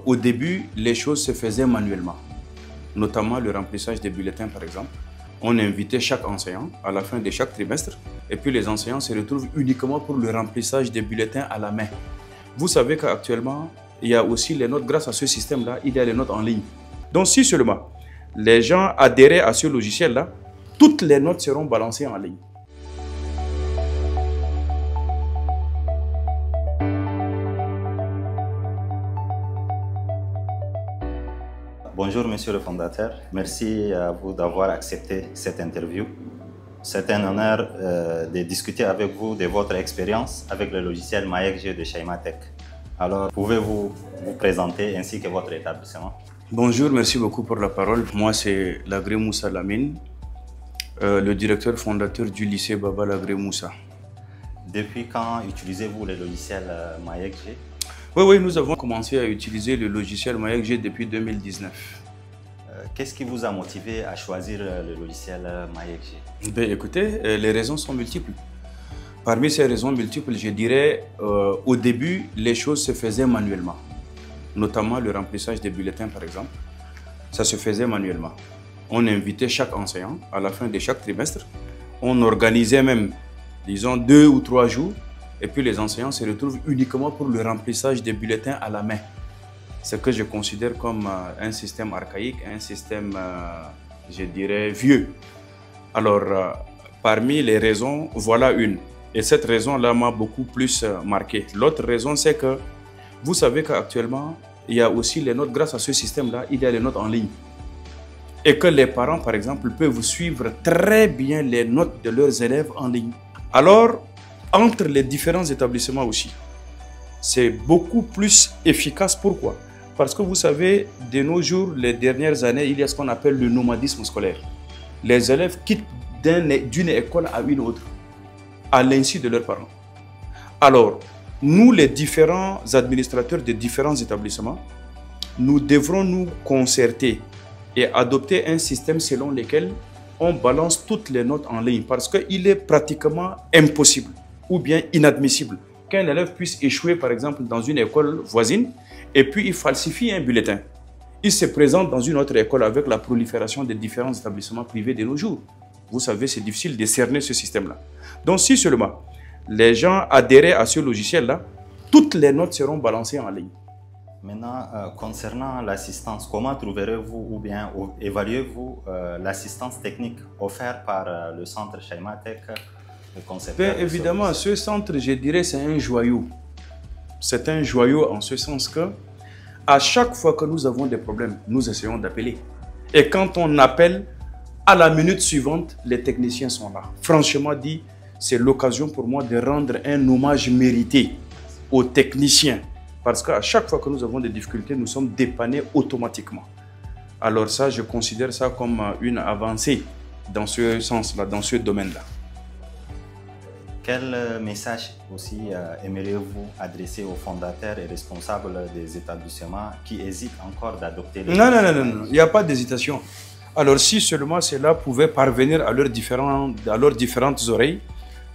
Au début, les choses se faisaient manuellement, notamment le remplissage des bulletins par exemple. On invitait chaque enseignant à la fin de chaque trimestre et puis les enseignants se retrouvent uniquement pour le remplissage des bulletins à la main. Vous savez qu'actuellement, il y a aussi les notes, grâce à ce système-là, il y a les notes en ligne. Donc si seulement les gens adhéraient à ce logiciel-là, toutes les notes seront balancées en ligne. Bonjour Monsieur le fondateur, merci à vous d'avoir accepté cette interview. C'est un honneur de discuter avec vous de votre expérience avec le logiciel MAECG de Shaimatech. Alors, pouvez-vous vous présenter ainsi que votre établissement? Bonjour, merci beaucoup pour la parole. Moi, c'est Lagré Moussa Lamine, le directeur fondateur du lycée Baba Lagré Moussa. Depuis quand utilisez-vous le logiciel MAECG? Oui, nous avons commencé à utiliser le logiciel MAECG depuis 2019. Qu'est-ce qui vous a motivé à choisir le logiciel MAECG? Écoutez, les raisons sont multiples. Parmi ces raisons multiples, je dirais, au début, les choses se faisaient manuellement. Notamment le remplissage des bulletins, par exemple. Ça se faisait manuellement. On invitait chaque enseignant à la fin de chaque trimestre. On organisait même, disons, 2 ou 3 jours. Et puis les enseignants se retrouvent uniquement pour le remplissage des bulletins à la main. Ce que je considère comme un système archaïque, un système, je dirais, vieux. Alors, parmi les raisons, voilà une. Et cette raison-là m'a beaucoup plus marqué. L'autre raison, c'est que vous savez qu'actuellement, il y a aussi les notes, grâce à ce système-là, il y a les notes en ligne. Et que les parents, par exemple, peuvent suivre très bien les notes de leurs élèves en ligne. Alors, entre les différents établissements aussi, c'est beaucoup plus efficace. Pourquoi? Parce que vous savez, de nos jours, les dernières années, il y a ce qu'on appelle le nomadisme scolaire. Les élèves quittent d'une école à une autre, à l'insu de leurs parents. Alors, nous, les différents administrateurs des différents établissements, nous devrons nous concerter et adopter un système selon lequel on balance toutes les notes en ligne, parce qu'il est pratiquement impossible ou bien inadmissible qu'un élève puisse échouer, par exemple, dans une école voisine et puis il falsifie un bulletin. Il se présente dans une autre école avec la prolifération des différents établissements privés de nos jours. Vous savez, c'est difficile de cerner ce système-là. Donc, si seulement les gens adhéraient à ce logiciel-là, toutes les notes seront balancées en ligne. Maintenant, concernant l'assistance, comment trouverez-vous ou bien évaluez-vous l'assistance technique offerte par le centre Shaimatech? Bien évidemment, ce centre, je dirais, c'est un joyau. C'est un joyau en ce sens que, à chaque fois que nous avons des problèmes, nous essayons d'appeler. Et quand on appelle, à la minute suivante, les techniciens sont là. Franchement dit, c'est l'occasion pour moi de rendre un hommage mérité aux techniciens. Parce qu'à chaque fois que nous avons des difficultés, nous sommes dépannés automatiquement. Alors ça, je considère ça comme une avancée dans ce sens-là, dans ce domaine-là. Quel message aussi aimeriez-vous adresser aux fondateurs et responsables des établissements qui hésitent encore d'adopter les... Non, il n'y a pas d'hésitation. Alors si seulement cela pouvait parvenir à leurs différentes oreilles,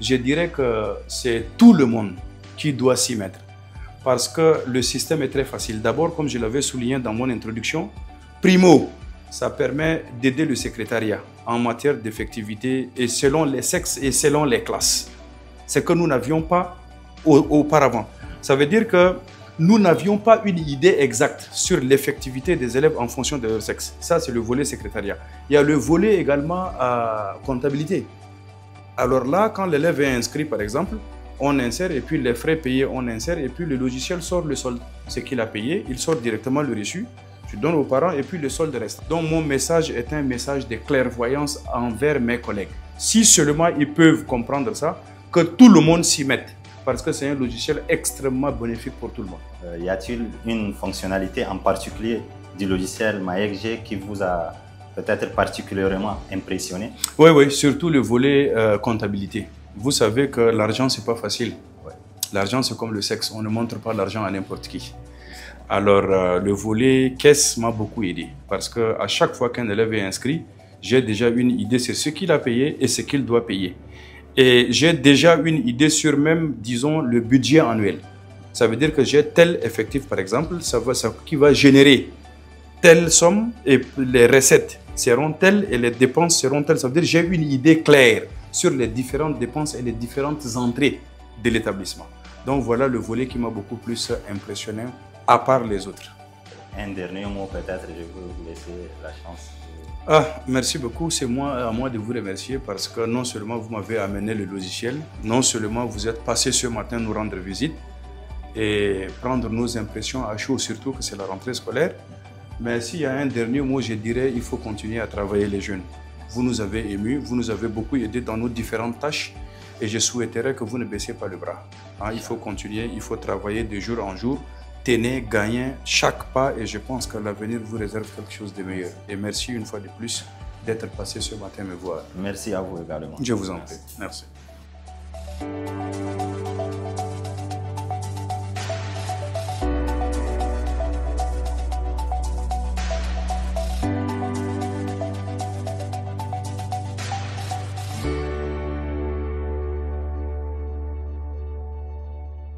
je dirais que c'est tout le monde qui doit s'y mettre. Parce que le système est très facile. D'abord, comme je l'avais souligné dans mon introduction, primo, ça permet d'aider le secrétariat en matière d'effectivité et selon les sexes et selon les classes. C'est que nous n'avions pas auparavant. Ça veut dire que nous n'avions pas une idée exacte sur l'effectivité des élèves en fonction de leur sexe. Ça, c'est le volet secrétariat. Il y a le volet également comptabilité. Alors là, quand l'élève est inscrit, par exemple, on insère et puis les frais payés, on insère et puis le logiciel sort le solde. Ce qu'il a payé, il sort directement le reçu. Je donne aux parents et puis le solde reste. Donc mon message est un message de clairvoyance envers mes collègues. Si seulement ils peuvent comprendre ça, que tout le monde s'y mette. Parce que c'est un logiciel extrêmement bénéfique pour tout le monde. Y a-t-il une fonctionnalité en particulier du logiciel MAECG qui vous a peut-être particulièrement impressionné? Oui, surtout le volet comptabilité. Vous savez que l'argent, c'est pas facile. Ouais. L'argent, c'est comme le sexe. On ne montre pas l'argent à n'importe qui. Alors, le volet caisse m'a beaucoup aidé. Parce qu'à chaque fois qu'un élève est inscrit, j'ai déjà une idée sur ce qu'il a payé et ce qu'il doit payer. Et j'ai déjà une idée sur même, disons, le budget annuel. Ça veut dire que j'ai tel effectif, par exemple, qui va générer telle somme et les recettes seront telles et les dépenses seront telles. Ça veut dire que j'ai une idée claire sur les différentes dépenses et les différentes entrées de l'établissement. Donc voilà le volet qui m'a beaucoup plus impressionné, à part les autres. Un dernier mot peut-être, je vais vous laisser la chance. Merci beaucoup, c'est à moi de vous remercier parce que non seulement vous m'avez amené le logiciel, non seulement vous êtes passé ce matin nous rendre visite et prendre nos impressions à chaud, surtout que c'est la rentrée scolaire. Mais s'il y a un dernier mot, je dirais il faut continuer à travailler les jeunes. Vous nous avez émus, vous nous avez beaucoup aidés dans nos différentes tâches et je souhaiterais que vous ne baissiez pas le bras. Il faut continuer, il faut travailler de jour en jour. Tenez, gagnez chaque pas et je pense que l'avenir vous réserve quelque chose de meilleur. Et merci une fois de plus d'être passé ce matin me voir. Merci à vous également. Je vous en prie. Merci.